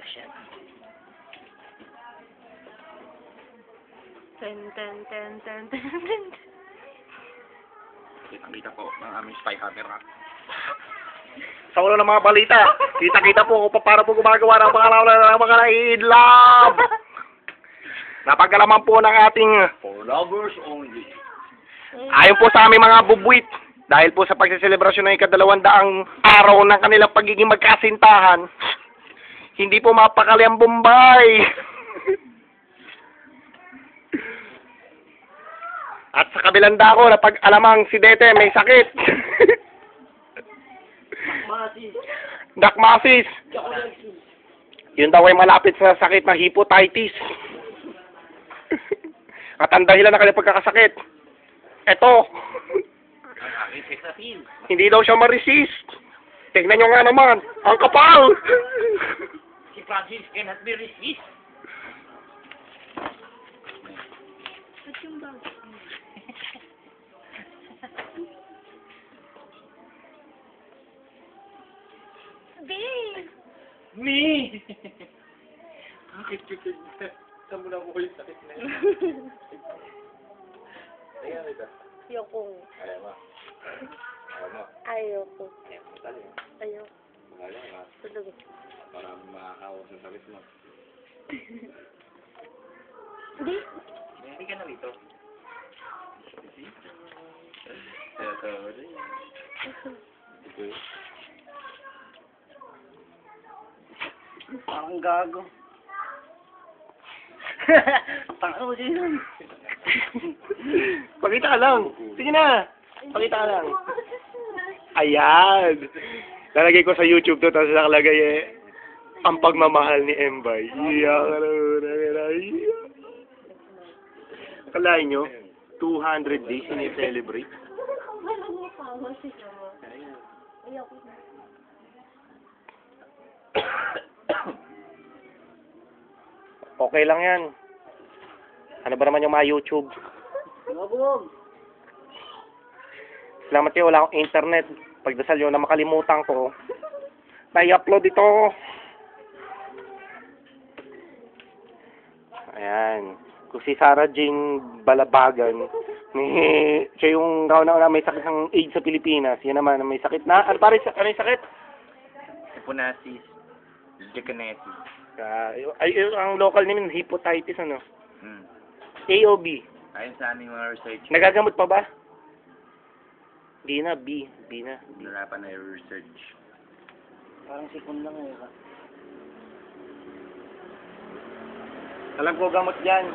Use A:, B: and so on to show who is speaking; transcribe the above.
A: Action.
B: Ten, ten, ten, ten, ten, ten.
A: Kita po ng aming spy camera. Sa ulo ng mga balita, kita-kita po kung paano po gumagawa ng mga naiidlab. Napagkalaman po ng ating For Lovers Only. Ayon po sa aming mga bubwit, dahil po sa pagsiselebrasyon ng ika-200 araw ng kanilang pagiging magkasintahan, hindi po mapakali ang Bombay. At sa kabilang dako, napag-alamang si Dete may sakit. Dakmasis. Yun daw ay malapit sa sakit na hepatitis. At ang dahilan ng kanyang pagkakasakit, eto. Hindi daw siya ma-resist. Tingnan nyo nga naman, ang kapal.
C: Si Francis cannot be resist.
B: Ba't yung bag? Babe!
C: Me! Bakit chicken? Saan mo na mo yung sakit na yun? Ayan ito.
B: Ayoko.
C: Ayaw mo. Ayaw mo.
B: Ayoko.
C: Ayaw mo tali.
B: Ayoko.
C: Ayaw mo.
B: Tulog.
C: Para makakawa sa sakit mo.
B: Hindi.
C: Hindi ka na rito. Kaya tawa rin. Ito yun.
A: Parang gago.
C: Tangano din yun.
A: Pakita ka lang. Sige na. Pakita ka lang. Ayan. Lalagay ko sa YouTube to, tapos nakalagay ang pagmamahal ni Mbay. Iyak ka na muna. Iyak. Akalain nyo, 200 days ini-celebrate.
B: Walang mukha siya. Ayoko na.
A: Okay lang yan. Ano ba naman yung mga YouTube? Salamat kayo, wala akong internet. Pagdasal yun na makalimutan ko. Na-i-upload ito. Ayan. Kung si Sarah Jane Balabagan, siya yung kauna-una may sakit ng AIDS sa Pilipinas. Yan naman, may sakit na. Ano yung sakit?
C: Siponasis. Diakinesis.
A: Ay, ang local name, hepatitis, ano?
C: Hmm.
A: A o B?
C: Ayon sa aming mga research,
A: Nagagamot pa ba? Di na, B. B na.
C: wala pa na research.
A: Parang sipon lang eh. Alam ko gamot dyan.